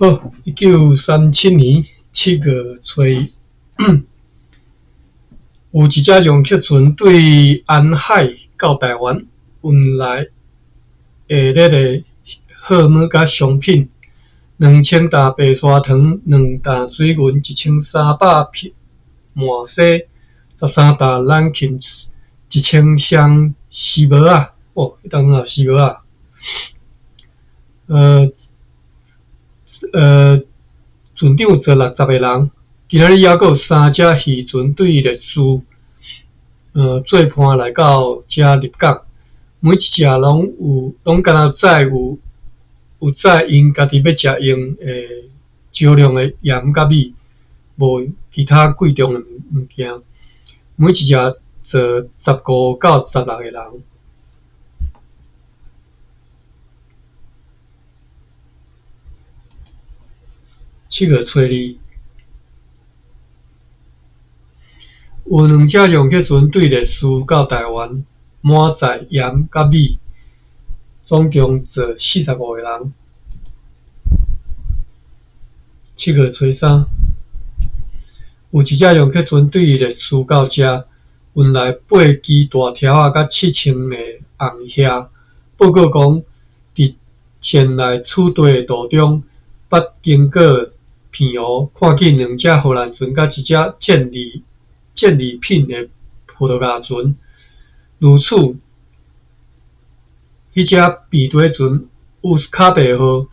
好，1937年7月初一，有一只容克船对安海到台湾运来下列的货物甲商品：2000担白砂糖、2担水银、1300匹麻糬、13担蓝芹，1000箱丝帽啊！哦，迄当有丝帽啊！船长坐60个人，今仔日还佫有3只渔船对列士，做伴来到遮入港，每一只拢敢若有载因家己要食用少量的盐甲米，无其他贵重的物件。每一只坐15到16个人。7月初二，有2只容克船对列士到台湾，满载盐甲米，总共坐45个人。7月初三，有一只容克船对列士到遮，运来8支大条啊，甲7000个红虾。报告讲，伫船内处地的途中，捌经过片湖，看见2只荷兰船甲1只建礼品的葡萄牙船。如此，迄只便堆船乌斯卡贝号，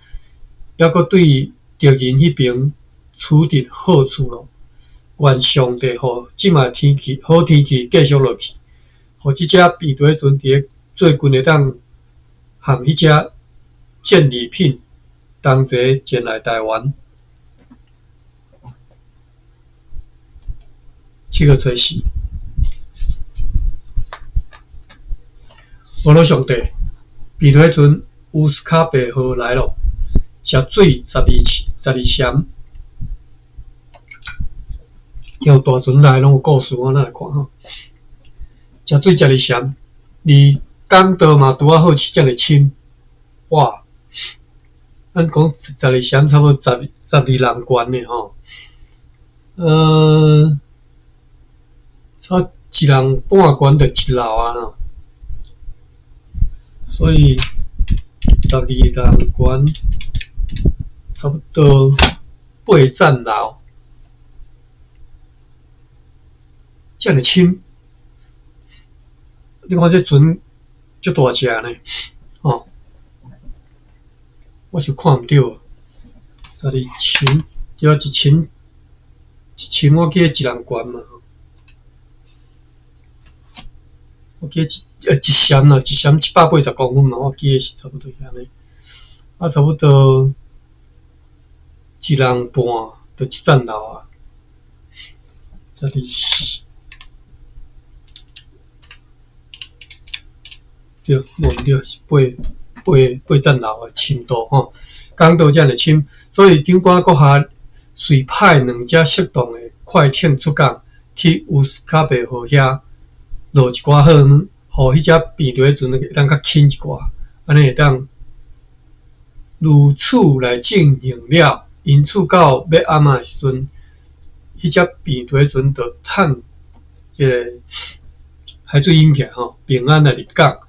还佫对敌人迄边取得好处咯。愿上帝互即卖好天气继续落去，互即只便堆船伫咧做阵会当含迄只建礼品同齐前来台湾。7月初4，俄罗上帝便堆船乌斯卡贝号来咯，食水12箱。有大船来拢有故事，我咱来看吼。食水12箱，离港岛嘛拄啊好是遮尔深，哇！咱讲12箱差不多12人悬的吼。差1人半悬就1楼啊吼，所以12人悬，差不多8层楼。遮尔深，你看这船足大只呢，吼！我是看毋到，12层，对啊，1层我记得1人悬嘛。我记得一箱啦，一箱780公分嘛，我记得是差不多遐尼。啊，差不多1人半就1层楼啊。对，无毋对是8层楼的深度吼。港岛遮尔深，所以长官阁下随派2只适当的快艇出港，去乌斯卡贝号遐。落一寡好物，互迄只便堆船会当较轻一寡，安尼会当如此来进行了。因此到要暗的时阵，迄只便堆船就趁个海水引起吼，平安来入港。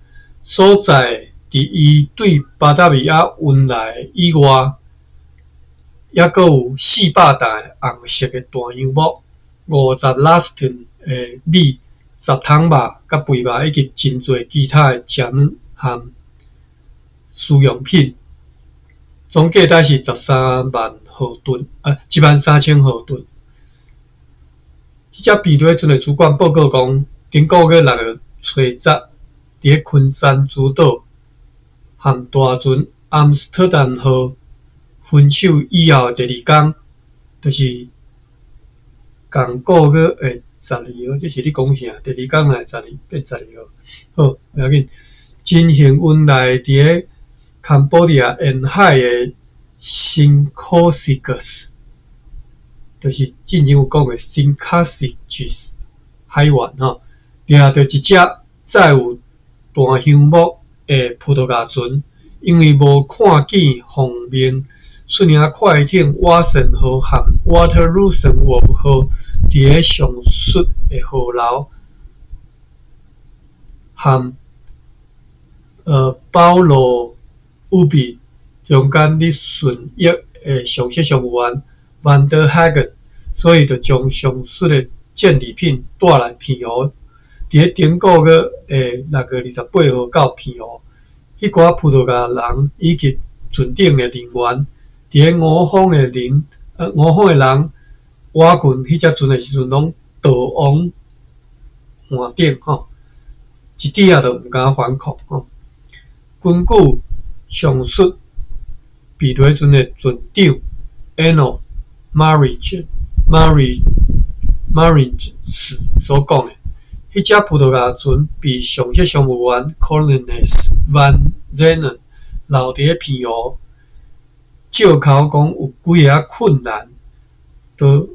所在伫伊对巴达维亚运来以外，还佫有400担红色的大香木，50拉斯顿的米。10桶肉、甲肥肉以及真侪其他的食物和私用品，总价值是13万毫吨，13000毫吨。这只便堆船的主管报告讲，顶个月6月初10，伫咧昆山诸岛和大船阿姆斯特丹号分手以后的第2天，就是同个月的12号，这是你讲啥？第2天来12变12号，好，不要紧。进行运来伫咧坎波利亚沿海的新科西格斯，就是之前有讲的新卡西吉斯海湾吼，掠到一只载有大香木的葡萄牙船，因为无看见方面，顺领快艇瓦森号和 Waterloo 号伫个上述的号楼和保罗乌比中间咧顺翼的常设商务员 Van der Hagen， 所以就将上述的战利品带来澎湖。伫个顶个月的6月28号到澎湖，迄寡葡萄牙人以及船顶的人员，伫个五方的人瓦群迄只船的时阵，拢逃往岸顶吼，一点仔都毋敢反抗吼。根据上述比对船的船长 Anno Marriage 所讲的，迄只葡萄牙船被上级商务员 Cornelis van Zenen 留伫个澎湖，借口讲有几个困难，都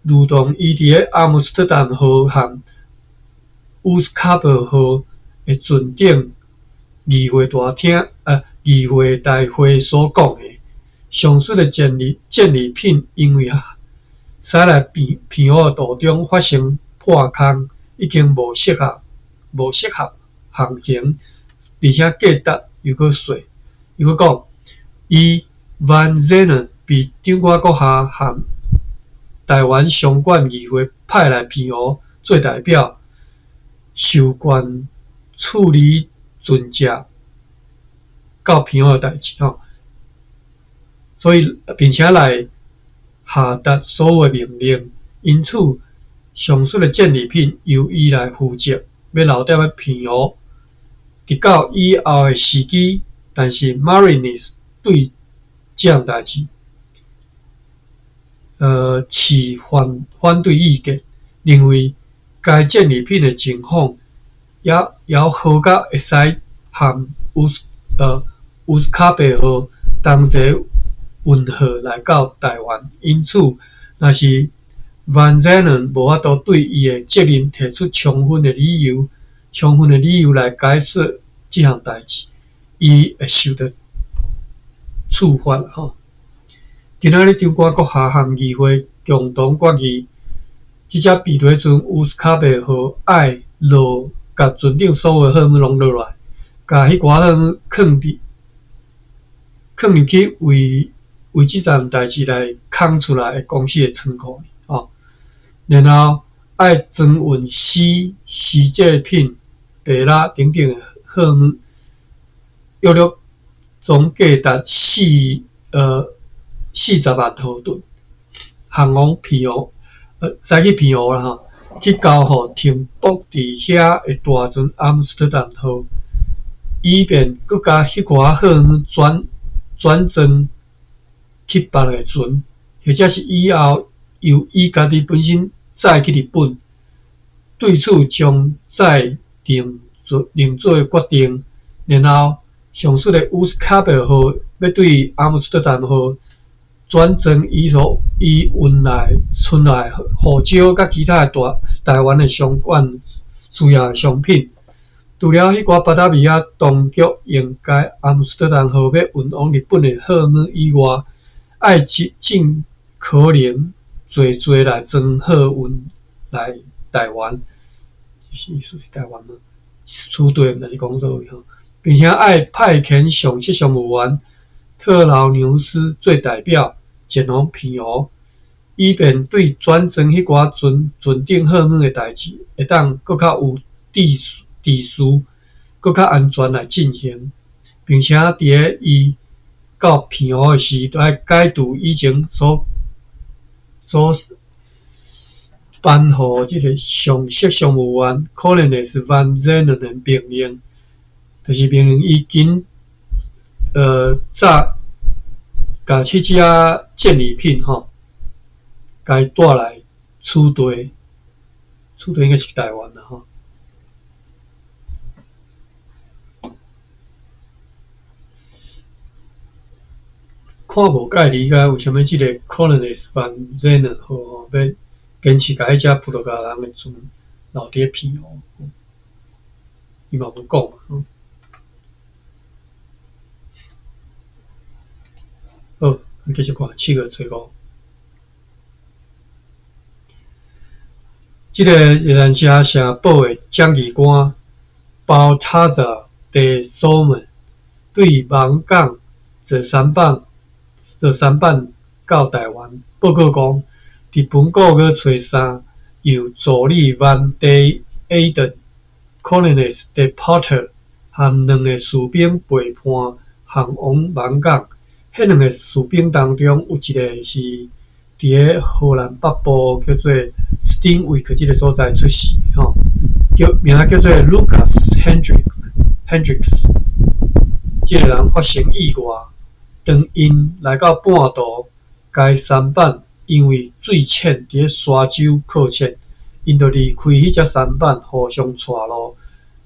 如同伊伫个阿姆斯特丹号和乌斯卡伯号的船顶议会大会所讲的，上述的战利品因为驶来澎湖的途中发生破空，已经无适合航行，而且价值又搁税。又搁讲，伊 Van Zenen 被中国国下和台湾商管议会派来澎湖做代表，授权处理船只到澎湖的代志吼，所以并且来下达所有的命令，因此上述的战利品由伊来负责，要留在澎湖，直到以后的时机。但是 Marinis 对这样代志，持反对意见，认为该战利品的情况也好到会使和乌斯卡贝号同齐运河来到台湾，因此若是 Van Zenen 无法度对伊的责任提出充分的理由来解释这项代志，伊会受到处罚吼。今仔日中国国下和议会共同决议，这只比对船乌斯卡贝号爱落，甲船顶所有货物拢落来，甲迄寡货物放入去为这件代志来空出来的公司的仓库吼，然后爱装运丝制品、白蜡等等的货物，约总价值40万头吨，航往澎湖，驶去澎湖啦吼，去交互停泊伫遐的大船阿姆斯特丹号，以便佮甲迄寡货物转装去别个船，或者是以后由伊家己本身载去日本。对此将再另做决定，然后上述的乌斯卡贝号要对阿姆斯特丹号转装伊运来存来护照甲其他的台湾的相关需要的商品。除了迄寡巴达米亚当局用该阿姆斯特丹号要运往日本的货物以外，爱尽可能多来装货运来台湾，就是意思是台湾嘛，处对就是讲说吼，并且爱派遣上级商务员特劳纽斯做代表前往澎湖，以便对转装迄寡船顶货物的代志，会当搁较有秩序，搁较安全来进行，并且伫个伊到澎湖的时，都要解除以前所颁予这个上级商务员 Cornelis van Zenen 的命令，就是命令伊早甲这只战利品吼，该带来处对应该是台湾啦吼。看无介理解为什么这个 Cornelis van Zenen 号要坚持甲迄只葡萄牙人的船留伫澎湖，伊嘛无讲嘛。好，继续看7月初5。这个越南城城堡的掌旗官Balthazar de Solomon 对芒港坐三板到台湾报告讲，伫本国月初3，由助理 Van der Eyden、Colonels de Porter 和2个士兵背叛航往芒港。迄2个士兵当中，有一个是伫个荷兰北部叫做 Steenwijk 这个所在出世，名叫做 Lucas Hendricks。这个人发生意外，当因来到半途，该三板因为水浅伫个沙洲靠浅，因就离开迄只三板，互相岔路，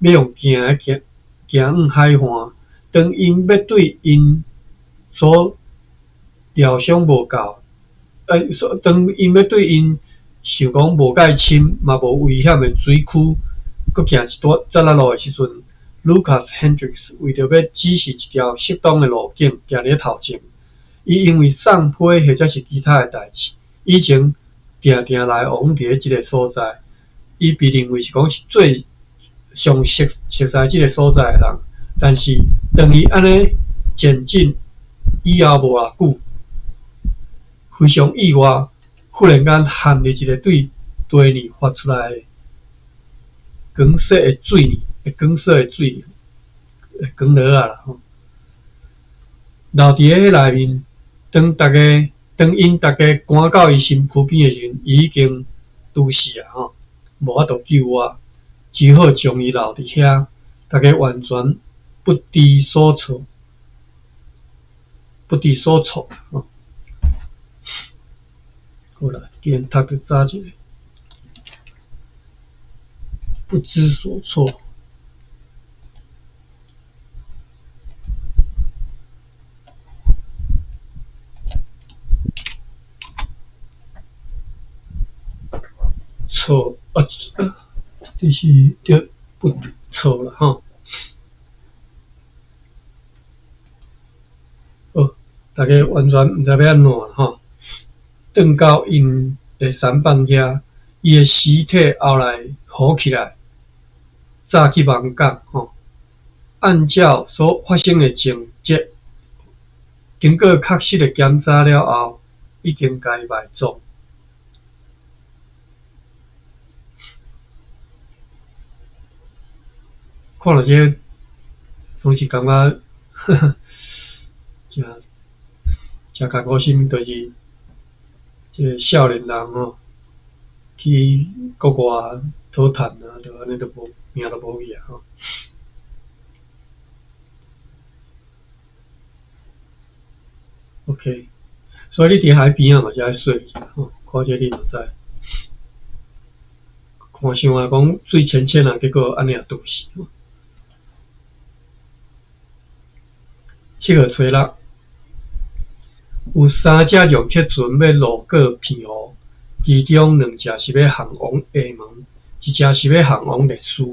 要用行往海岸。当因要对因所疗伤无够，当因要对因想讲无介深嘛无危险的水区，搁行一段窄仔路的时阵 ，Lucas Hendricks 为着要指示一条适当的路径行伫头前。伊因为送批或者是其他的代志，以前定定来往伫即个所在，伊被认为是讲是最上熟悉即个所在的人。但是当伊安尼前进以后无偌久，非常意外，忽然间喊入一个对地面发出来的黄色的水泥，黄落啊啦吼，留伫迄内面。当因大家赶到伊身躯边的时阵，伊已经拄死啊吼，无法度救我，只好将伊留伫遐，大家完全不知所措吼。好啦，今日读着早一个，不知所措。错啊，这是对不错了哈。好，大家完全毋知要安怎哈。转到因的三板遐，伊的尸体后来浮起来，炸去芒港吼。按照所发生的情节，经过确实的检查了后，已经甲伊埋葬。看到这，总是感觉，真感觉心，就是这少年人吼，去国外讨趁啊，就安尼都无命都无去啊吼。OK， 所以你伫海边啊嘛是爱水吼，看这你就知。看想话讲水浅浅啊，结果安尼也拄死。7月初6，有3只容克船要路过澎湖，其中2只是要航往厦门，一只是要航往历史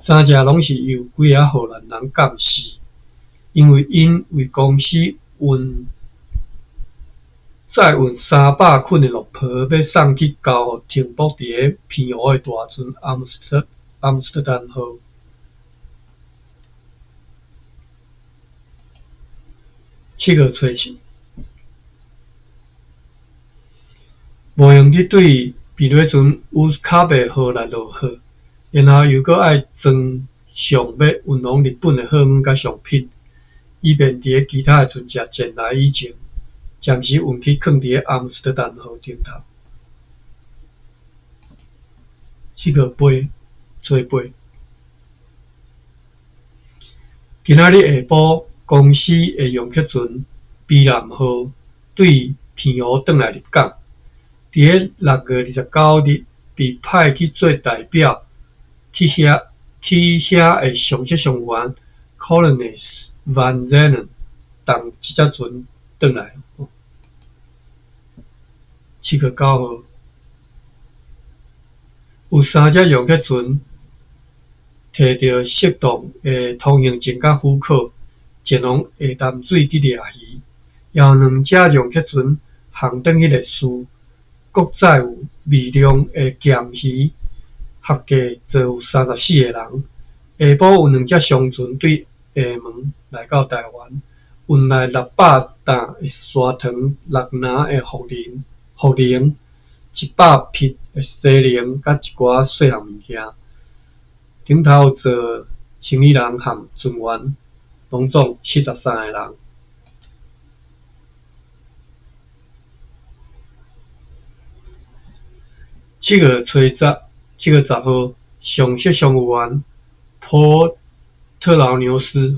，3只拢是由几个荷兰人监视，因为因为公司载运300捆的落皮，要送去交互停泊伫个澎湖的大船阿姆斯特丹号。7月初7，无用去对避雷船乌卡贝号来落货，然后又搁爱装上要运往日本的货物甲商品，以便伫个其他的船只前来以前，暂时运去放伫个阿姆斯特丹号顶头。7月初8，今仔日下晡。公司的容克船碧南号对澎湖转来入港，伫个6月29日被派去做代表去遐的上级上员 Colonels Van Zenen 同这只船转来。7月9号，有3只容克船摕到适当的通行证甲许可。前往下淡水去掠鱼，后两者用去船航登迄个事，国载有微量的咸鱼，合计坐有34个人。下晡有两只商船对厦门来到台湾，运来600担的砂糖、6篮的茯苓、100匹的西苓，甲一寡细项物件。顶头坐行李人和船员，拢总73个人。7月10号，上色商务员波特劳纽斯伊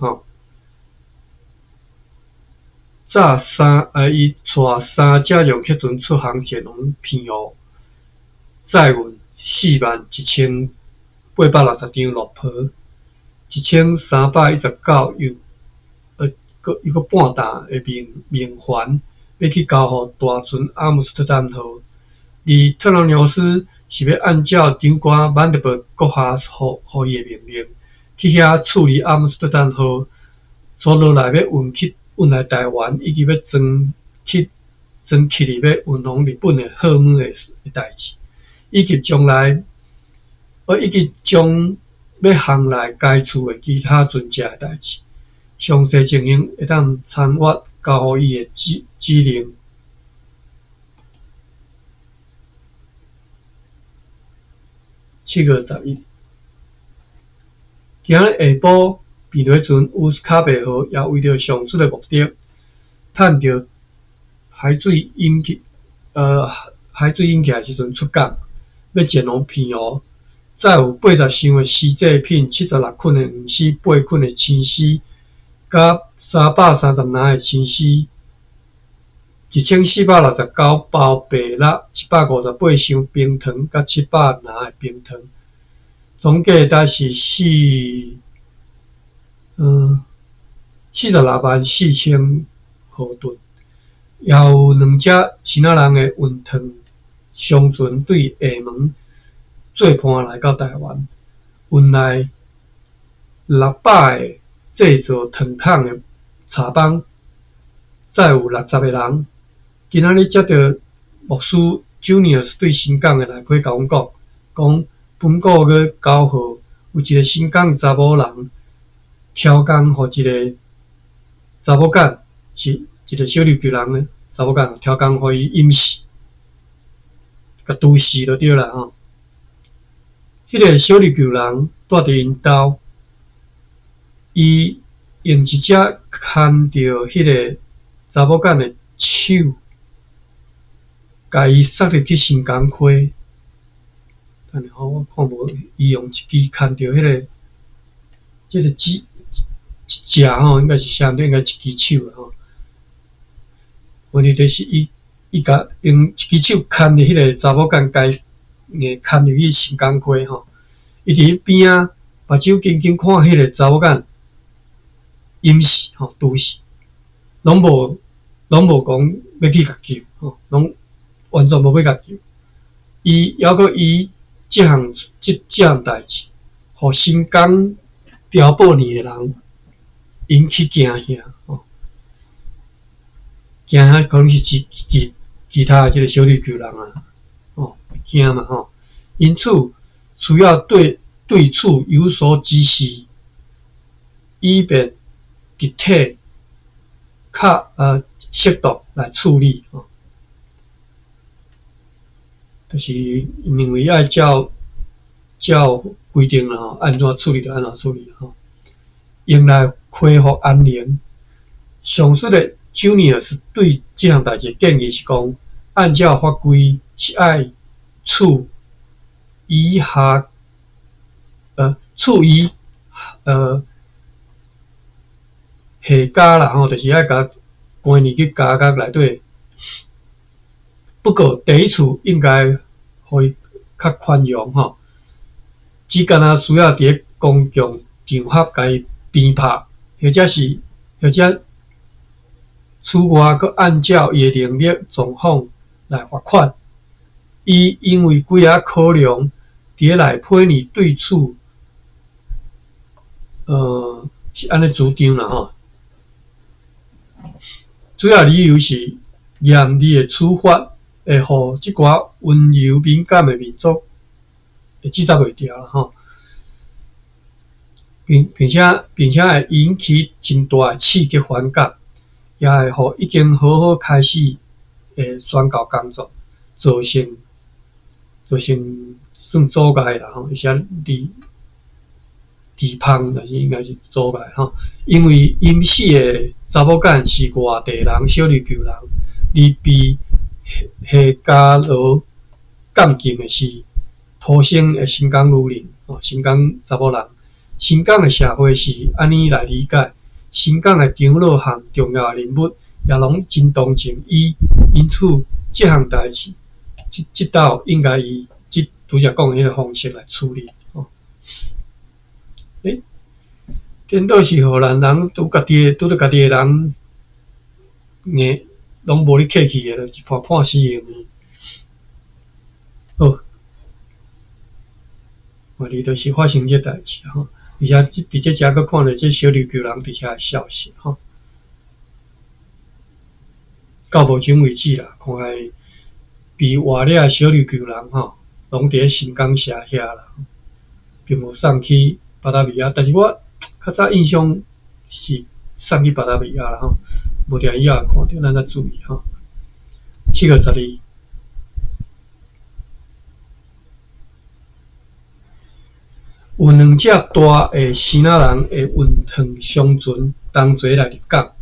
带3只用客船出航前往澎湖，载运41860张落坡，1319又半担的面环，要去交予大船阿姆斯特丹号。而特劳纽斯是要按照长官曼德伯阁下予伊的命令，去遐处理阿姆斯特丹号所落来要运来台湾，以及要装去里要运往日本的货物的代志，以及将要航来该处的其他船只的代志。详细情形会当参阅交予伊的指令。7月11，今日下晡，便船船乌斯卡贝号也为着上述的目的，趁着海水引起来时阵出港，要前往澎湖。载有80箱的丝制品、76捆的黄丝、8捆的青丝，甲330篮的青丝，1469包白蜡，158箱冰糖，甲700篮的冰糖，总价大是464000毫吨。也有2只新仔人的运糖商船对厦门做伴来到台湾，运来600个制作糖桶的茶帮，载有60个人。今仔日接到牧师 Junius 对新港的来批甲阮讲，本个月9号有一个新港查某人挑工，互一个查某囝，是一个小琉球人的查某囝挑工，互伊隐死，甲毒死就对啦吼。迄个小琉球人住伫因兜，伊用一只牵着迄个查某囝的手，甲伊塞入去新港溪。等下我看无，伊用一支牵着迄个，即个一只吼，应该是相对应该一支手啦吼。问题就是伊甲用一支手牵着迄个查某囝，甲伊牵入去新港溪吼。伊伫边仔目睭紧紧看迄个查某囝淹死吼，毒死，拢无讲要去甲救吼，拢完全无要甲救。抑阁伊即项代志，互新港调报年的人引起惊吓吼，惊吓可能是其他的即个小琉球人啊，惊嘛吼，因此需要对处有所指示，以便集体适度来处理吼。就是认为要照规定啦吼，安怎处理就安怎处理吼，用来恢复安宁。上述的 Junius 对这项代志建议是讲，按照法规是爱处以下加啦吼，就是爱甲关入去加内底。不过第一处应该互伊较宽容吼，只干那需要伫公共场合甲伊鞭拍，或者此外佫按照伊的能力状况来罚款。伊因为几啊考量，伫内批拟对处，是安尼主张啦吼。主要理由是严厉的处罚会互即寡温柔敏感的民族会制裁袂掉啦吼。并且会引起真大的刺激反感，也会互已经好好开始的宣教工作造成算阻碍啦吼，而且离芳，但是应该是阻碍吼，因为因死的查某囝是外地人小琉球人，而被夏家罗监禁的是土生的新港女人哦，新港查某人。新港的社会是安尼来理解，新港的长老和重要人物也拢真同情伊，因此这项代志，即道应该以拄则讲的迄个方式来处理哦。颠倒是荷兰人拄着家己的人，硬拢无咧客气的，一判死刑。好，我哩就是发生这代志吼。而且伫这遮阁看到这小琉球人伫遐消息吼，到目前为止啦，看来被活掠小琉球人吼，拢伫咧新港社遐啦，并无送去巴达维亚。但是我较早印象是送去巴达维亚啦吼，无定以后看到，咱再注意吼。7月12。有2只大的希腊人会运糖商船同齐来入港，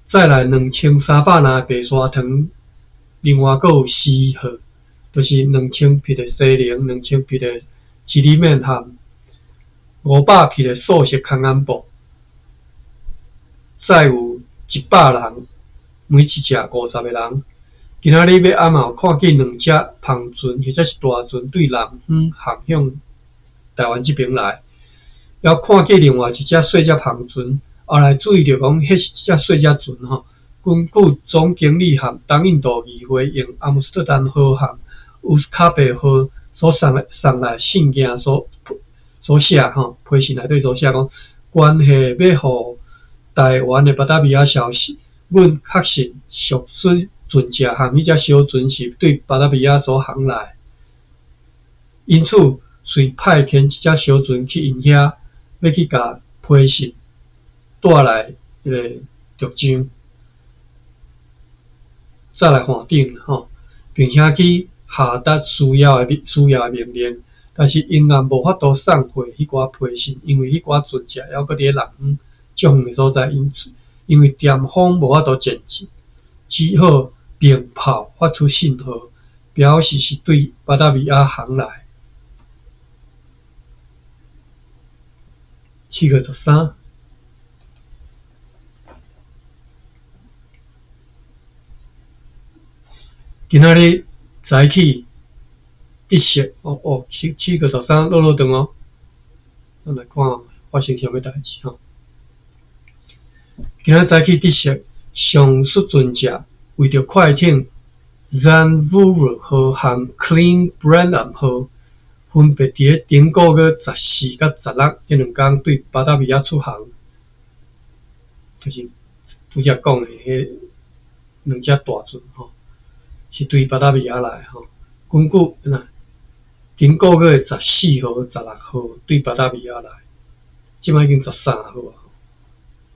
再来2300篮白砂糖，另外阁有4号，就是2000匹的西菱、2000匹的吉里面和500匹的素食康安布，再有100人，每一只50个人。今仔日要暗后看见2只篷船或者是大船对南方航向台湾这边来，要看见另外一只细只篷船，后来注意到讲，迄是一只细只船吼。根据总经理和东印度议会用阿姆斯特丹号和乌斯卡贝号所送来信件所写吼，批信内底所写讲，关系要互台湾的巴达维亚消息，阮确实属水船只和迄只小船是对巴达维亚所航来，因此。遂派遣一只小船去因遐，要去甲批信带来迄个竹浆，再来换顶吼，并且去下达需要的命令。但是因也无法度送回迄寡批信，因为迄寡船只还阁伫咧南方较远的所在，因为电风无法度前进，只好鸣炮发出信号，表示是对巴达维亚航来。7月13。今仔日早起得瑟7月13落长哦，咱来看发生啥物代志吼。今仔早起得瑟，上述船只为着快艇 Zanvuru 号和 Clean Brandon 号。分别伫咧顶个月14甲16这2天对巴达维亚出航，就是拄则讲的迄2只大船吼，是对巴达维亚来吼。根据顶个月14号、16号对巴达维亚来，即摆已经13号啊，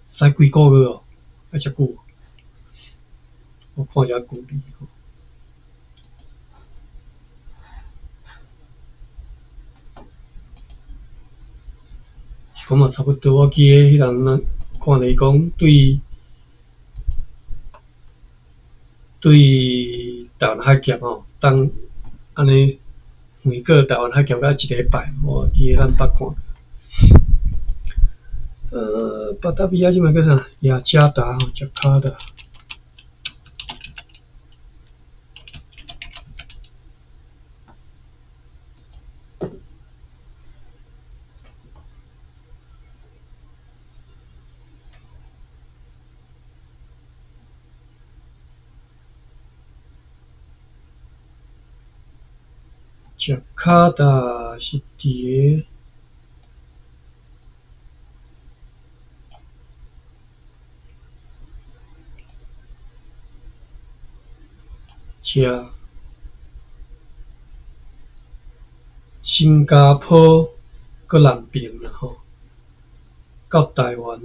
使几个月哦，还遮久。我看一下古历吼。咁嘛差不多，我记得迄人看伊讲对台湾海峡吼，当安尼每个台湾海峡到1礼拜，我记得咱捌看。巴达维亚即摆叫啥？雅加达、加卡达。加卡达是伫遮新加坡搁南边啦吼，到台湾，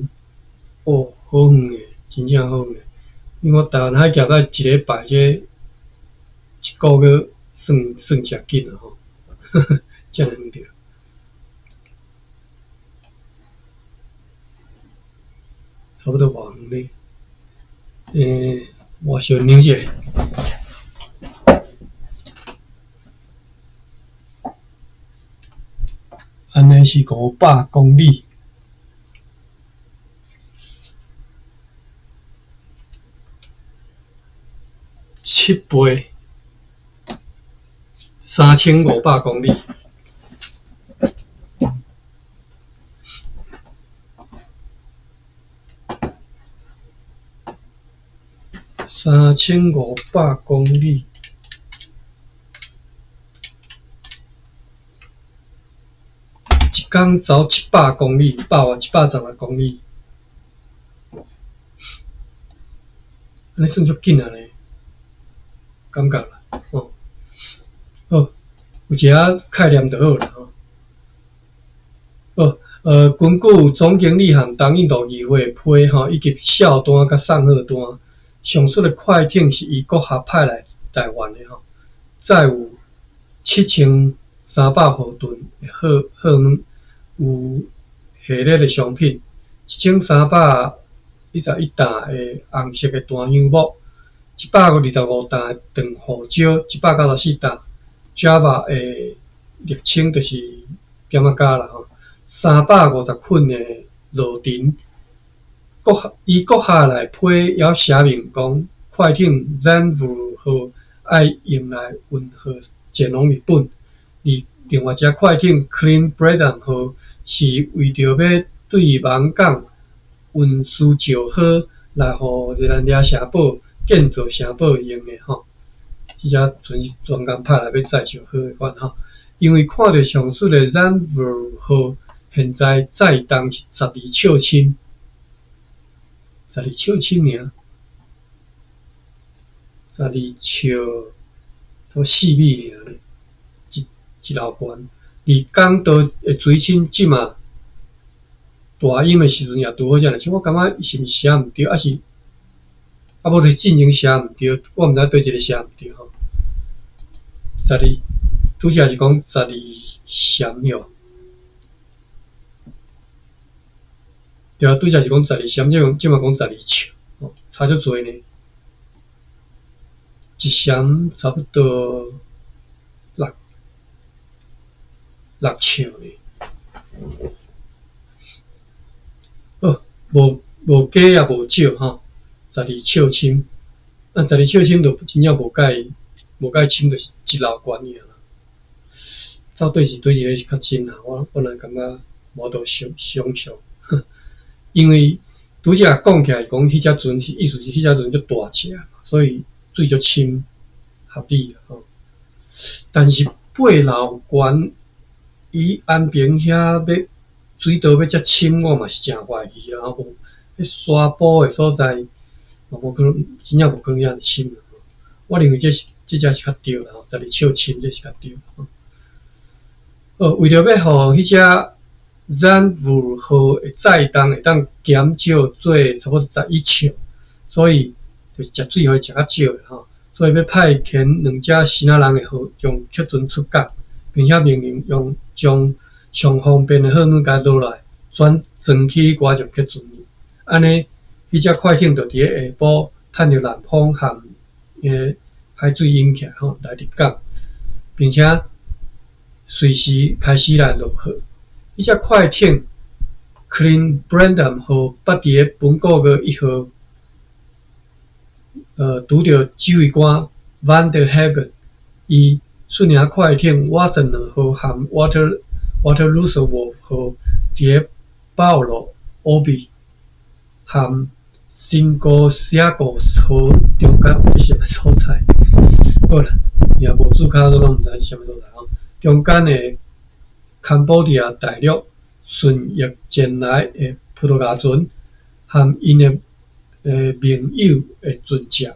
哦，好远诶，真正好远。因为台湾海峡到一礼拜，这一个月算真紧啊吼，遮尔远着。差不多偌远咧，我小扭者，安尼是500公里。7倍，3500公里。3500公里，一天走700公里，110公里，安尼算足紧啊咧，感觉啦，哦，好，有一个概念就好啦，吼。根据总经理和东印度议会批以及哨单甲送货单，上述的快艇是由国下派来台湾的载有7300毫吨的货物，有系列的商品，1311担的红色的大橡木，125担的长胡椒，194担 Java 的沥青就是点仔胶啦吼。350捆的螺锭，伊国下来批也写明讲，快艇 Zanvu 号爱用来运货前往日本，而另外一只快艇 Clean Breedham 号是为着要对芒港运输石货来互热兰遮城堡建造城堡用的吼。即只船是专工派来要载石货的款吼，因为看到上述的 Zanvu 号。现在载重是12triệu斤，12triệu斤尔，12triệu 差4米尔，一老罐。而港岛的水深即嘛大涌的时阵也拄好遮尔，像我感觉是毋写毋对，是无是进前写毋对，我毋知对一个写毋对吼。12，拄则是讲12闪哟。对啊，拄则是讲12闪，即嘛讲12triệu，差足多呢。一闪差不多6triệu呢。无加也无少吼，12triệu斤。但12triệu斤就真正无介轻，就是一老罐尔啦。到底是对一个是较真啊？我本来感觉无多想象。因为拄则讲起来讲，迄只船是意思是迄只船足大只，所以水足深，合理吼。但是八老悬，伊安平遐要水道要遮深，我嘛是真怀疑啦。吼，迄沙坡的所在，无可能，真正无可能遐尼深。我认为这只是较对啦，12triệu深这是较对。为着要互迄只Zanvu 号的载重会当减少做差不多11triệu，所以就是食水会食较少的吼。所以要派遣2只新仔人的号用客船出港，并且命令将上方便的货物甲落来，转去外种客船里。安尼，迄只快艇就伫咧下晡趁着南风和海水引起吼来入港，并且随时开始来落货。迄只快艇 Clean Breedham 号捌伫咧本个月1号，拄着指挥官 Van der Hagen， 伊顺领快艇 Watson 号和 Water Roosevelt 号伫咧鲍罗 Obi 和 Singosiagos 号中间是啥物所在？好啦，也无注脚，拢毋知是啥物所在吼。中间的坎保迪亚大陆顺逆前来的葡萄牙船，和因的盟友的船只，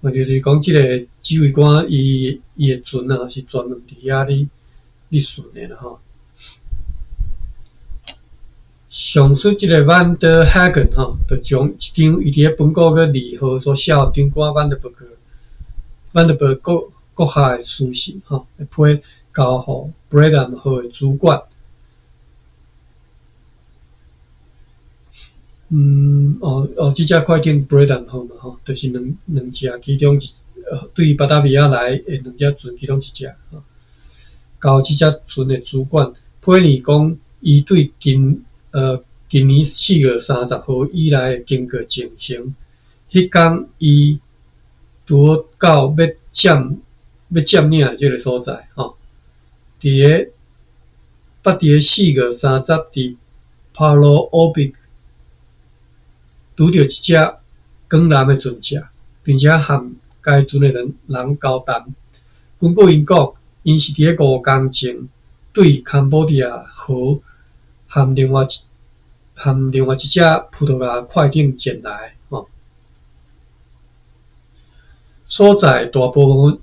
就是讲即个指挥官伊诶船啊，是专门伫遐咧巡诶啦吼。上述即个 Van der Hagen 吼，就将一张伊伫本国个2号所写长官 Vandenberg 阁下诶书信吼，批交互 Braden 号诶主管。即只快艇 Braden 号嘛吼，就是两只其中对巴达维亚来诶两只船其中一只吼，交即只船诶主管，批示讲伊对今年4月30号以来的经过情形，迄天伊拄到要占领即个所在吼，伫4月30伫 Palo Orbit 拄到一只光蓝的船只，并且和该船的人交谈。根据因讲，因是伫5天前对坎波迪亚河和另外一只葡萄牙快艇前来吼。所在大部分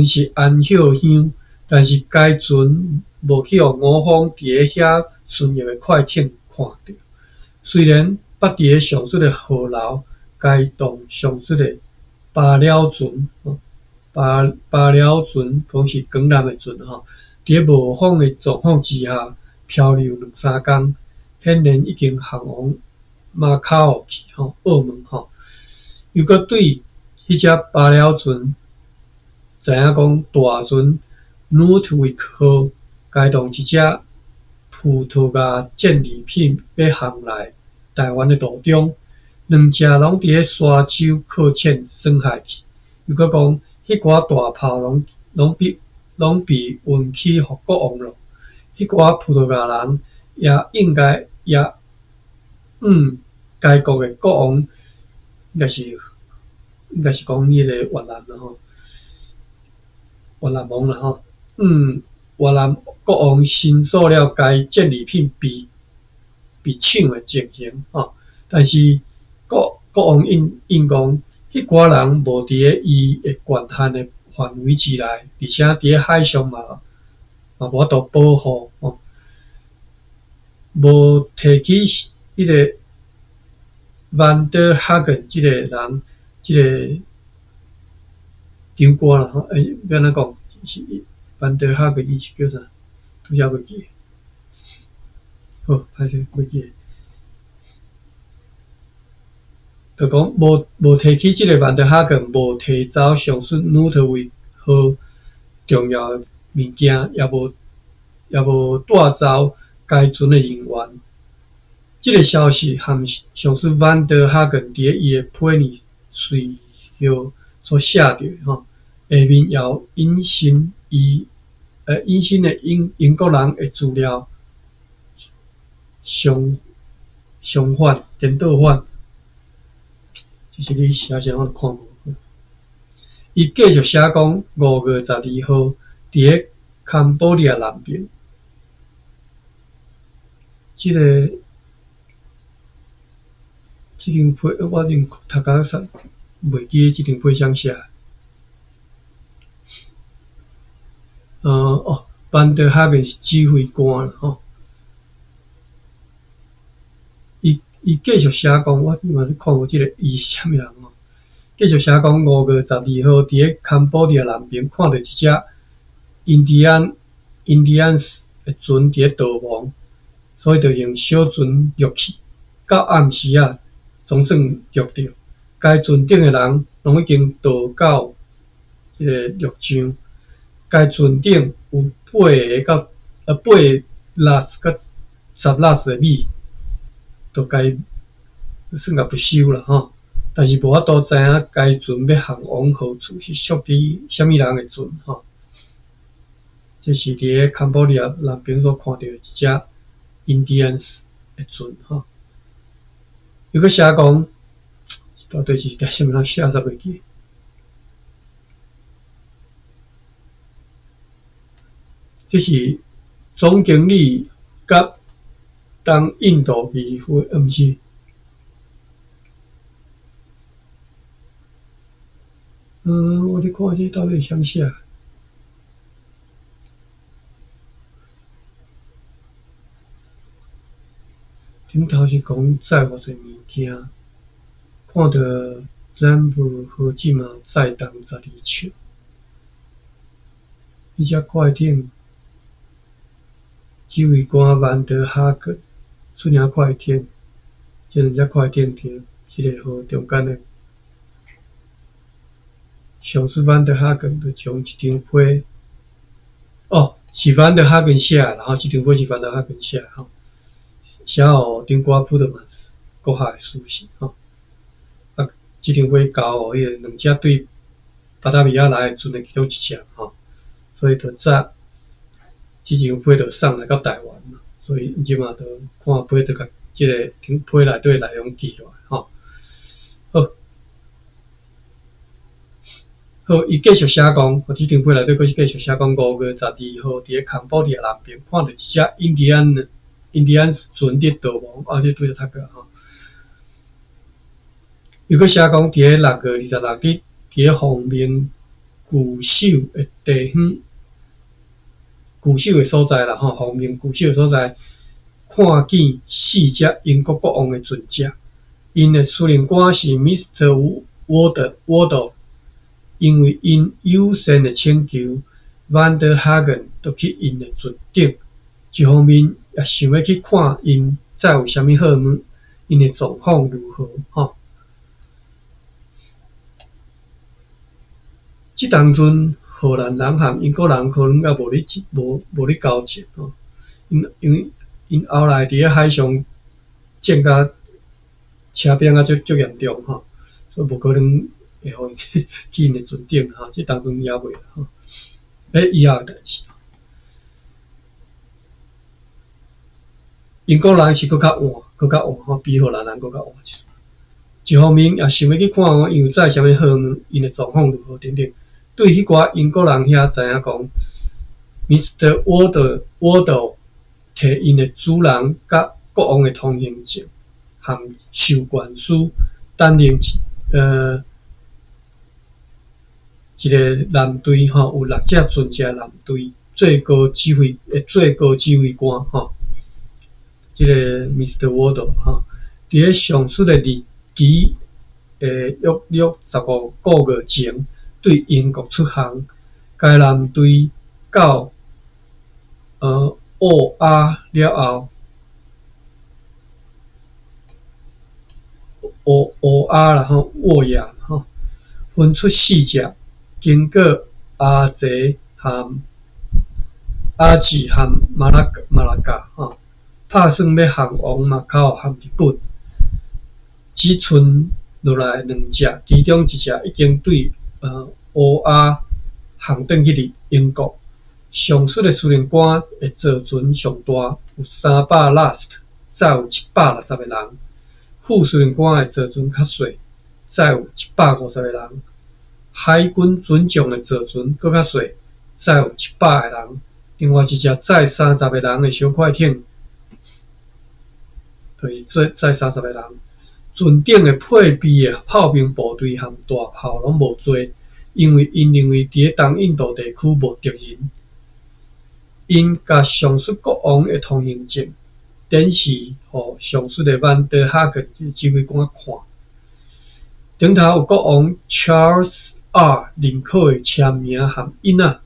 是安晓乡，但是该船无去互我方伫遐巡游的快艇看到。虽然捌伫上述的号楼，该栋上述的巴了船，巴了船讲是光蓝的船吼，伫无风的状况之下漂流2-3天，显然已经航往马卡奥去吼，澳门吼。又搁对迄只巴了船知影讲大船 Nutwick 号该当一只葡萄牙战利品要航来台湾的途中，两只拢伫沙洲靠浅损害去。又搁讲迄寡大炮拢被运去互国王咯，迄寡葡萄牙人也应该该国的国王应该是讲迄个越南啦吼，越南王啦吼，越南国王申诉了该战利品被抢的情形吼，但是国王应讲，迄寡人无伫伊的权限的范围之内，而且伫海上嘛无法度保护吼，无提起迄个 Van der Hagen 即个人，即个长官啦吼，要安怎讲？是 Van der Hagen 伊是叫啥？拄则袂记。好，歹势袂记。就讲无提起即个 Van der Hagen， 无提走上述 Nutwick 号重要的物件，也无带走该船的人员。即个消息和上述 Van der Hagen 伫伊的批语随后所写着吼，下面要引申的英国人的资料相反颠倒反，就是你写啥我都看无。伊继续写讲5月12号伫坎波利亚南边，即张批我已经读到袂记即张批啥写。Van der Hagen 是指挥官吼。伊继续写讲，我嘛是看无即个伊是啥物人哦。继续写讲5月12号伫坎波利亚南边看到一只印第安的船伫逃亡，所以就用小船掠去。到暗时啊，总算掠着。该船顶的人拢已经逃到即个陆上。该船顶有8拉斯甲10拉斯的米，都该算甲不收啦吼。但是无法度知影该船要航往何处，是属于啥物人的船吼。这是伫坎波利亚南边所看到的一只印第安的船吼。又搁写讲，到底是啥物人写才袂记？这是总经理甲当印度议会，毋是我咧看这到底是啥写？顶头是讲载偌侪物件，看到全部好即嘛载动12笑。伊只快艇，指挥官万德哈根率领快艇，即两只快艇伫即个河中间的。上司万德哈根就将一张批，是万德哈根写，然后这张批是万德哈根写吼，写互顶瓜普德曼斯国下的书信吼。这张批交互迄个两只对巴达米亚来的船的其中一只吼，所以就早这张批就送来到台湾嘛，所以即马就看批就甲即个批内底内容记落来吼。好，伊继续写讲，这张批内底佫是继续写讲5月12号，伫个康保利亚南边看到一只印第安船伫逃亡，这拄着读过吼。又佫写讲，伫个6月26日，伫个方面固守的地方，固守的所在啦吼，方面固守的所在，看见4只英国国王的船只，因的司令官是 Mr. Wardle。因为因友善的请求 ，Van der Hagen 就去因的船顶，一方面也想要去看因载有啥物好物，因的状况如何吼。即当阵荷兰人和英国人可能也无咧交战吼，因为因后来伫个海上战甲车兵啊足严重吼，所以无可能。会互伊去因的船顶哈，即当中也袂啦吼。以后的代志，英国人是佫较晚吼，比荷兰人佫较晚一方面也想要去看讲，因有载啥物好物，因的状况如何等等。对迄寡英国人遐知影讲 ，Mr. Wardle 摕因的主人甲国王的通行证和授权书，担任一个舰队吼，有6只船只舰队，最高指挥官吼，这个 Mr. Wardle 吼，伫个上述的日期约15个月前，对英国出航，该舰队到奥亚了后，奥亚然后沃亚吼，分出4只。经过阿吉和马拉加吼，打算要航往马考和日本，只剩落来2只，其中1只已经对欧亚航转去英国。上述的司令官的坐船上大，有300 last， 载有160个人；副司令官的坐船较小，载有150个人。海军准将的坐船佫较小，载有100个人。另外一只载30个人的小快艇，就是载30个人。船顶的配备的炮兵部队和大炮拢无多，因为因认为伫个东印度地区无敌人。因甲上述国王的通行证展示互上述的万德哈根指挥官看。顶头有国王 Charles认可的签名和印仔，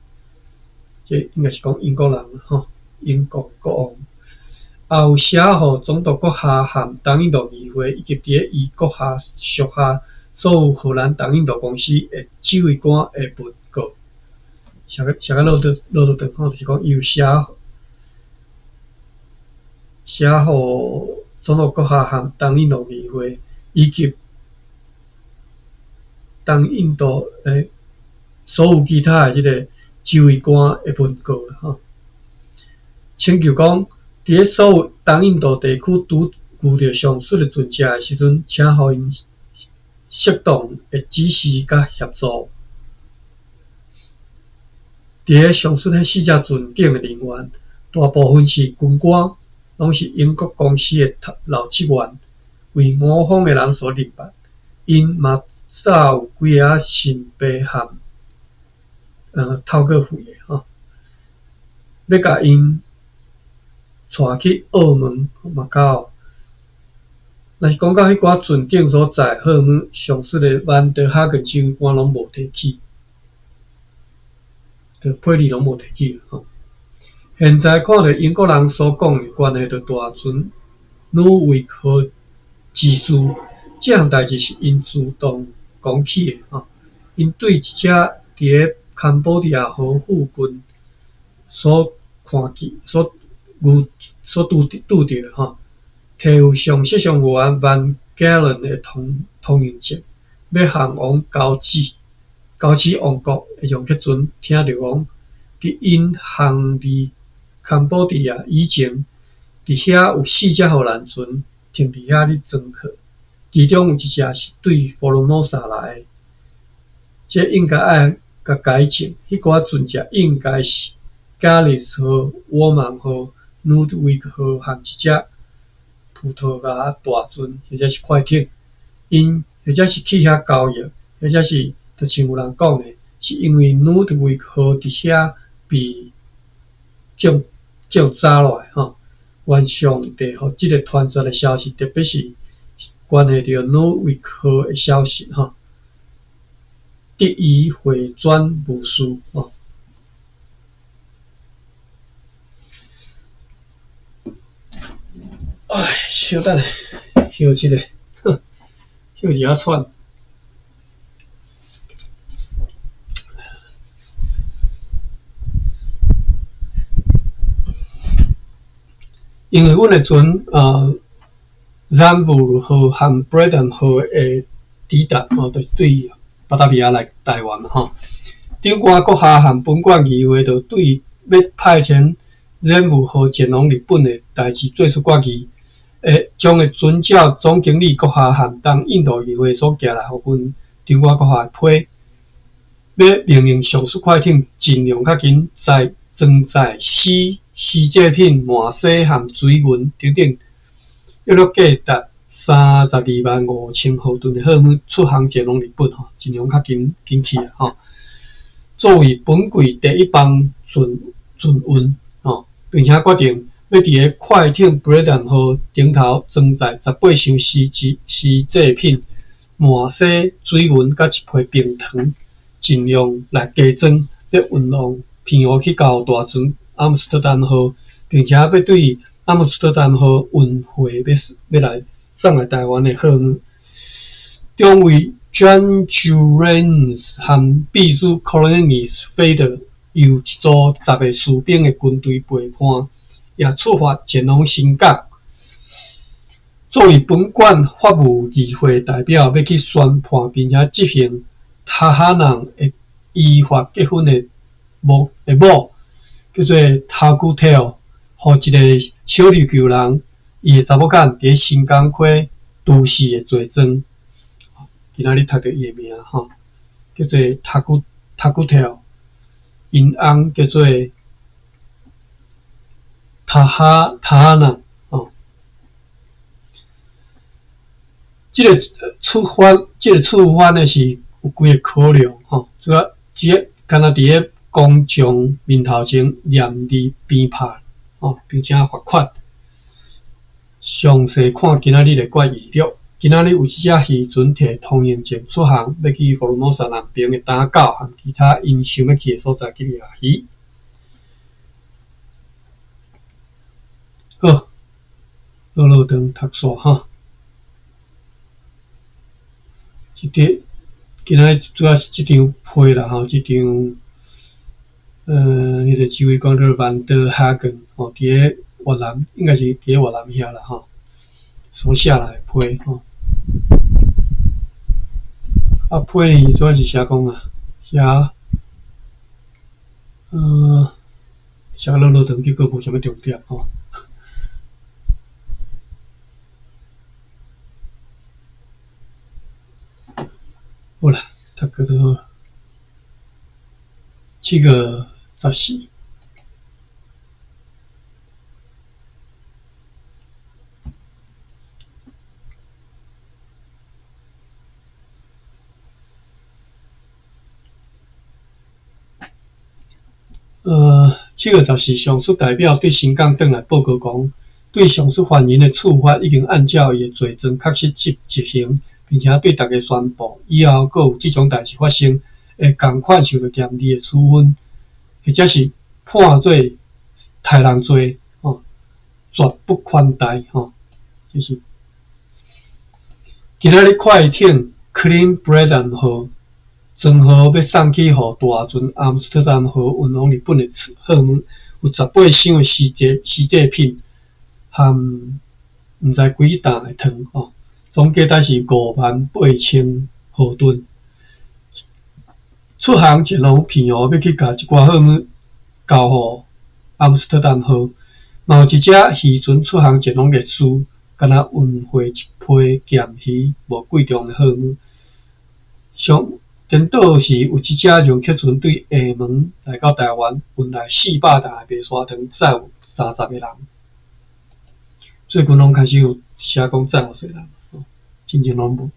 这应该是讲英国人吼，英国国王。也有写互总督阁下和东印度议会，以及伫个伊阁下属下所有荷兰东印度公司的指挥官的文告。写个落长吼，就是讲伊有写互总督阁下和东印度议会，以及东印度所有其他的即个指挥官的文告啦吼，请求讲，伫个所有东印度地区拄遇到上述的船只的时阵，请互因适当的指示甲协助。伫个上述迄4只船顶的人员，大部分是军官，拢是英国公司的老职员，为我方的人所任办。因嘛早有几个新爸和透过父的吼，要甲因带去澳门嘛到。若是讲到迄寡船顶所在，荷尔蒙上述的曼德哈根州我拢无提起，就佩里拢无提起吼。现在看到英国人所讲的关系到大船努维克技术，这项代志是因主动讲起的吼。因对一只伫咧堪波迪亚河附近所看见、所拄着吼。摕有上色上元万 gallon 的通行证，要向往高知王国的用客船，听到讲，伫因航离堪波迪亚以前，伫遐有4只荷兰船停伫遐咧装客，其中有一只是对佛罗摩萨来的，这应该爱甲改正，迄寡船只应该是加利斯号、沃曼号、努德维克号和一只。葡萄牙大船或者是快艇，因或者是去遐交易，或者是就像有人讲的，是因为努德维克号伫遐被炸落来吼。原上帝互即个传出的消息，特别是关系到努维克号的消息吼，得以回转无事吼。哎，稍等下，休一下，休一下喘。因为阮的船染布号和 Braden 号的抵达吼，就对巴达比亚来台湾吼。顶关国下和本馆议会就对要派遣染布号前往日本的代志做出决议。将会遵照总经理国下和当印度议会所寄来互阮顶关国下的批，要命令上述快艇尽量较紧装载洗制品、麻砾和水银等等，约价达325000毫吨的货物出航前往日本吼，尽量较紧去吼。作为本季第一帮船运吼，并且决定。要伫个快艇 Braden 号顶头装载18箱洗制品、麻砾、水银甲一批冰糖，尽量来加装，要运往偏湖去到大船阿姆斯特丹号，并且要对阿姆斯特丹号运回要来送来台湾的货物。中尉 John Jurens 和秘书 Cornelius Fader 由一组10个士兵的军队陪伴。也出发前往新港，作为本馆法务议会代表，要去宣判并且执行他哈人的依法结婚的某叫做 Tagutel， 和一个小琉球人伊的查某囝伫新港区都市的罪状。今仔日读到伊的名吼，叫做 Tagutel， 因翁叫做。他哈人哦，这个处罚呢是有几个考量吼，主要敢若伫咧公众面头前严厉鞭挞哦，并且罚款。详细看今仔日的决议录。今仔日有一只渔船摕通行证出航，要去佛罗摩萨南边的打狗和其他因想要去的所在去掠鱼。好，落长读煞哈。今仔主要是这张批啦吼，这张迄个指挥官叫万德哈根吼，伫咧越南应该是伫咧越南遐啦吼，所写来的批吼。批呢主要是写讲啊，写落长，结果无啥物重点吼。好了，大概都7个14。7月14日，上诉代表对新港转来报告讲，对上述犯人的处罚已经按照伊的罪状确实执行，并且对大家宣布，以后阁有这种代志发生，会同款受到严厉的处分，或者是判做杀人罪，绝不宽待，就是今仔日快艇 Clean Breton 号船号要送去予大船阿姆斯特丹号运往日本的货物，有18箱的洗制品，含毋知几担的糖，总价值是58000毫吨。出航前往偏湖要去甲一寡货物交予阿姆斯特丹号，嘛有一只渔船出航前往烈士，敢若运回一批咸鱼无贵重的货物。颠倒是有一只容客船对厦门来到台湾，运来400担的白砂糖，载有30个人。最近拢开始有写讲载有侪人，真正拢无。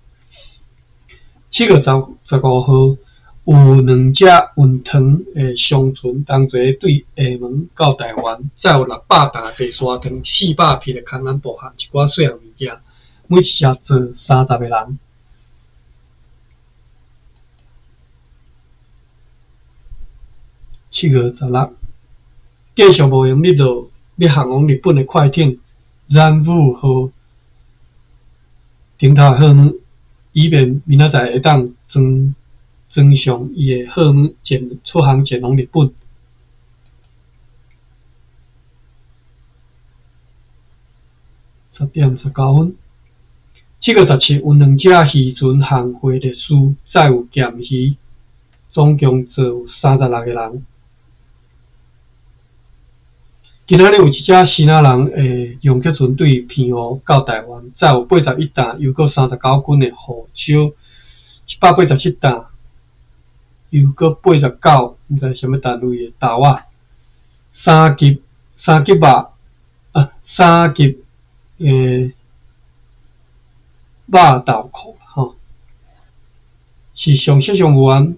7月15号，有2只运糖的商船同齐对厦门到台湾，载有600担的白砂糖、400匹的空安布和一寡细项物件，每一只坐30个人。7月16日，继续无用日落，要航往日本的快艇染雾号顶头的货物，以便明仔载会当装上伊的货物出航前往日本。10点19分。7月17日，有2只渔船航回烈士，载有咸鱼，总共坐有36个人。今仔日有一只西南人的用客船对偏湖到台湾，载有81担，又搁39斤的护照，187担，又搁89，毋知啥物单位的豆仔，3级肉豆蔻，是上色上有安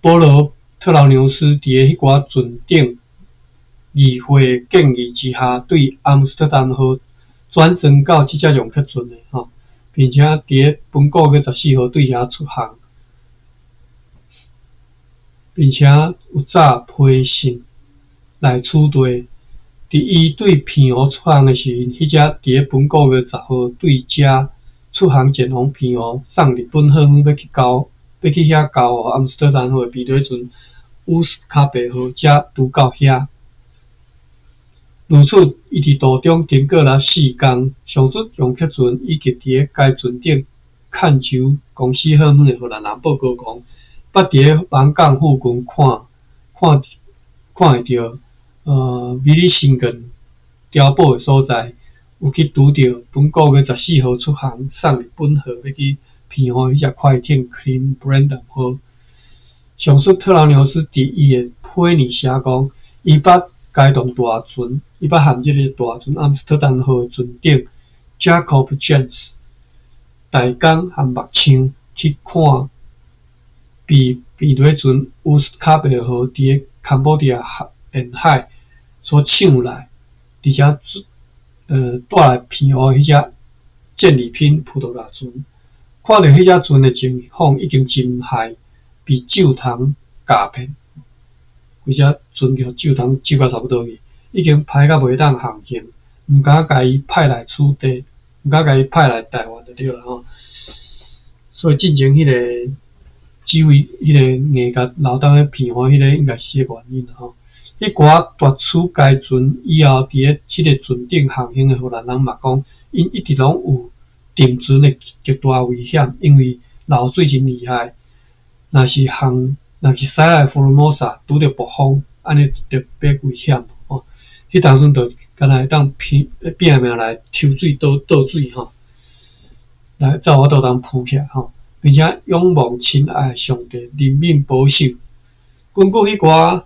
保罗特劳纽斯伫迄寡船顶议会建议之下，对阿姆斯特丹号转增到这只容客船的，并且伫本个月14号对遐出航，并且有早批信来处理。伫伊对偏湖出航的时，迄只伫本个月10号对遮出航前往偏湖送日本货物要去遐交予阿姆斯特丹号的皮底船乌斯卡贝号，才拄到遐。如此，伊伫途中经过了4天，上述用客船以及伫该船顶看守公司货物的荷兰人报告讲，捌伫网港附近看会到米利辛根碉堡的所在，有去拄到本个月14号出航送日本号要去偏湖迄只快艇 Clean Breton 号。上述特劳纽斯伫伊的批语写讲，伊捌该栋大船，伊捌含这个大船阿姆斯特丹号的船顶 Jacob Jens 大江和目枪去看比底船乌斯卡贝号伫坎波迪亚沿海所抢来，而且带来偏湖迄只战利品葡萄牙船，看到迄只船的情况已经真害，被酒桶诈骗。规只船叫酒桶酒到差不多去，已经歹到袂当航行，毋敢甲伊派来处地，毋敢甲伊派来台湾就对了吼。所以进前迄个指挥迄个硬甲留当咧偏湖，迄个应该是个原因吼。迄寡夺取该船以后，伫迄个船顶航行的荷兰人嘛讲，因一直拢有沉船的极大危险，因为漏水真厉害。若是驶来福尔摩沙拄着暴风，安尼特别危险吼。迄当阵就敢若会当拼命来抽水倒水吼，来才有法度当浮起来吼，并且仰望亲爱的上帝，怜悯保守。根据迄寡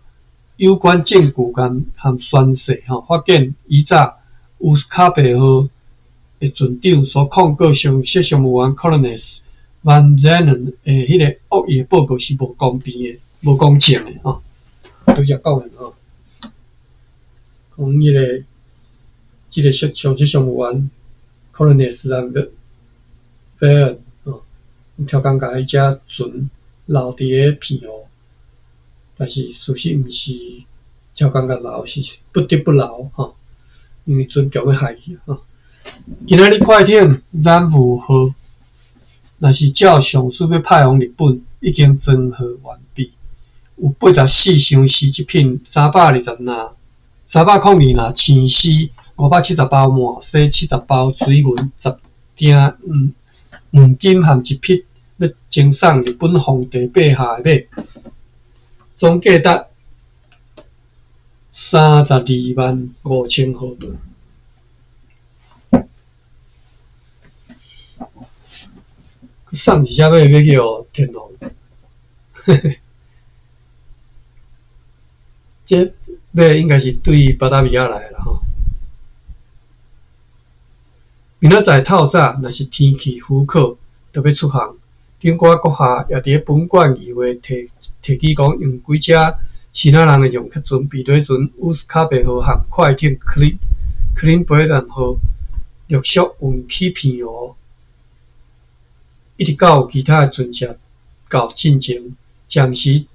有关证据和宣誓发现以早乌斯卡贝号的船长所控告上色商务员 Colonels Van Zenen 的迄个恶意报告是无公平的、无公正的多谢讲的讲即个上级上员 Colonist 咱Vern 超工甲迄只船留伫个片湖，但是事实毋是超工甲留，是不得不留吼，因为船强要害去吼。今仔日快艇染雾号，若是照上述要派往日本，已经装号完毕，有84箱尸制品320呐青丝570包麻西70包水银10鼎黄金含一匹要前送日本皇帝陛下的马，总价值325000豪吨。送一只马要去互天皇，这马应该是对巴达维亚来啦吼。明仔载透早，若是天气符合，就要出航。顶寡阁下也伫本馆议会提起讲，用几只其他人的用客船、比对船、乌斯卡贝号和快艇 Clean Britain 号陆续运去片湖，一直到其他的船只到进前，暂时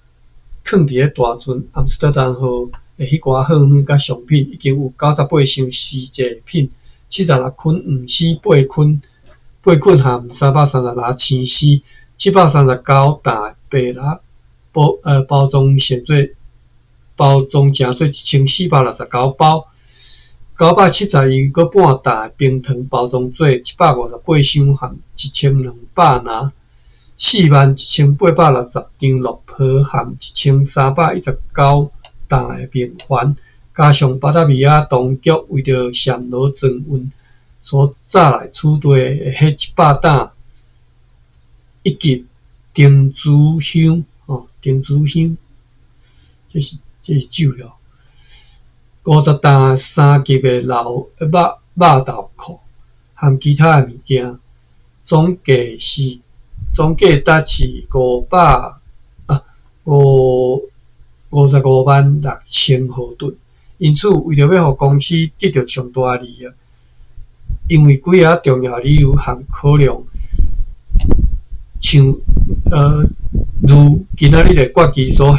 放伫个大船阿姆斯特丹号的迄寡货物甲商品，已经有98箱尸制品。76捆黄丝8捆含336青丝，739担白蜡包装成做1469包，971个半担冰糖包装做158箱含1200拿，41860张落泡含1319担的面环。加上巴达维亚当局为着闪罗增运所炸来储备的迄100担一级丁珠香丁珠香，这是酒了。50担3级的肉豆蔻含其他的物件，总价值是556000豪吨。因此，为着要互公司得到上大利益，因为几个重要理由和考量，像如今仔日的决议所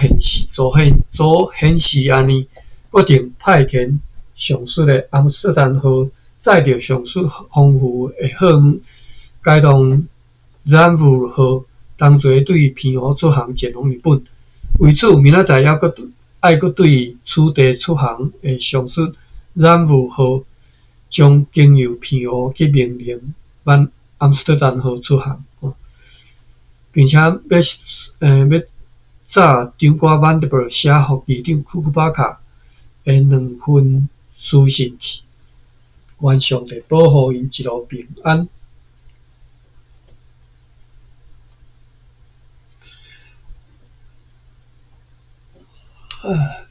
显示安尼，决定派遣上述的阿姆斯特丹号载着上述丰富的货物，改动染雾号当作对片湖出航前往日本。为此，明仔载还阁对此地出航的上述染雾号，将经由片湖去命令阿姆斯特丹号出航，并且要炸张瓜 Vandenberg 写予议长库库巴卡的2份书信去，愿上帝保护因一路平安。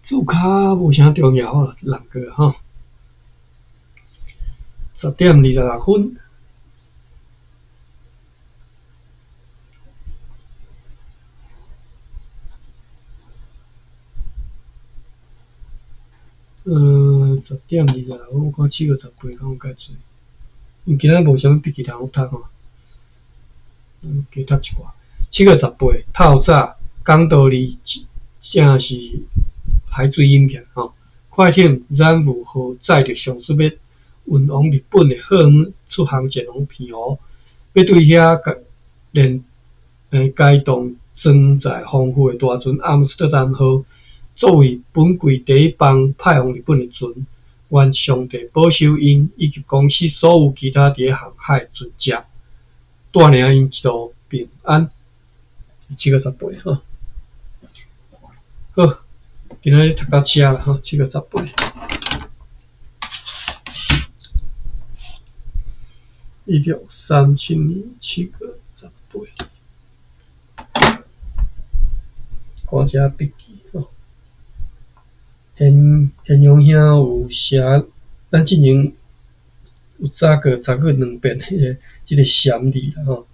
字卡无啥重要啦，人个吼。10点26分。10点26分，我看7月18敢有介济，因为今仔无啥物笔记通读吼，加读一寡。7月18透早讲道理，正是海水影片吼。快艇染雾号载着上述要运往日本的货物出航前往片湖，要对遐改动装载丰富的大船阿姆斯特丹号作为本季第一帮派往日本的船，愿上帝保守因以及公司所有其他伫航海船只，带领因一路平安。7月18吼，好，今仔日读到遮啦吼，7月18。1637年7月18，看遮笔记吼。天阳兄有写，咱之前有早过2遍即个禅字啦吼，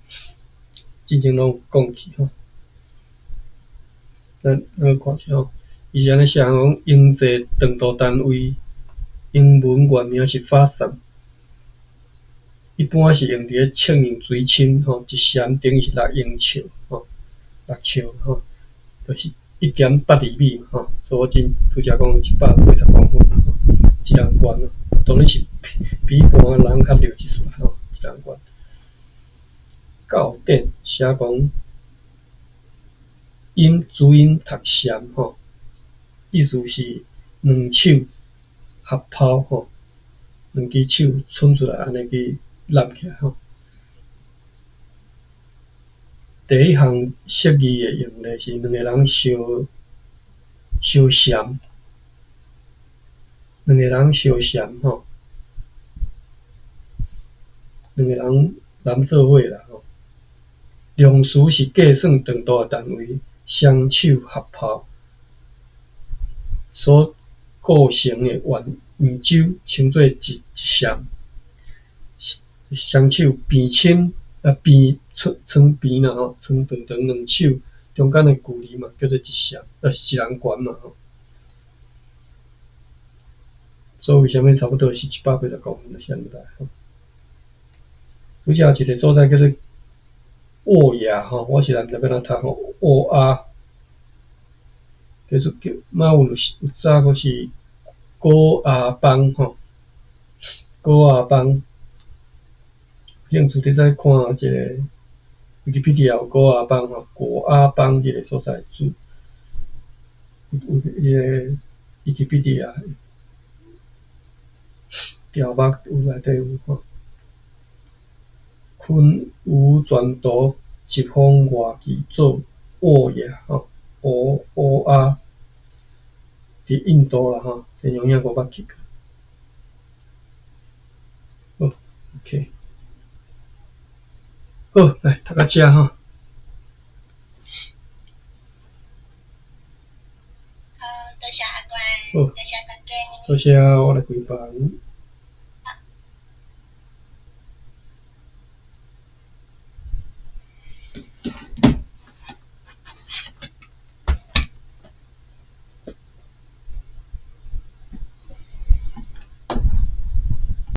之前拢有讲起吼。咱看者吼，伊是安尼写讲，应制长度单位英文原名是法萨，一般是用伫咧庆阳水深吼，一箱等于是6英尺吼，6尺吼，就是1.82米吼，所以我拄则讲180公分吼，一人悬咯，当然是比一般人较弱一撮吼，一人悬。教典写讲主音读禅吼，意思是两手合抛吼，两只手伸出来安尼去揽起来吼。第一项释义的用例是两个人相禅，两个人相禅吼，两个人难做伙啦吼。量词是计算长度的单位，双手合抛所构成的圆周称作一禅。双手边伸边长边啦吼，长长长两手中间的距离嘛，叫做一禅，是一人悬嘛吼。所以为虾米差不多是180公分就是安尼来吼。拄则有一个所在叫做沃雅吼，我是来毋知要怎读吼，沃阿，叫马有早个是果阿邦吼，果阿邦。兴趣你再看一个 Wikipedia 有果阿邦吼，果阿邦这个所在有迄个 Wikipedia 条目有内底有吼。昆吾全图一方外记做沃雅吼，乌阿伫印度啦吼，天龙影我捌去过。好 ，OK。好，来读到遮吼。好，多谢阿关，多谢关注。多谢，我来开房。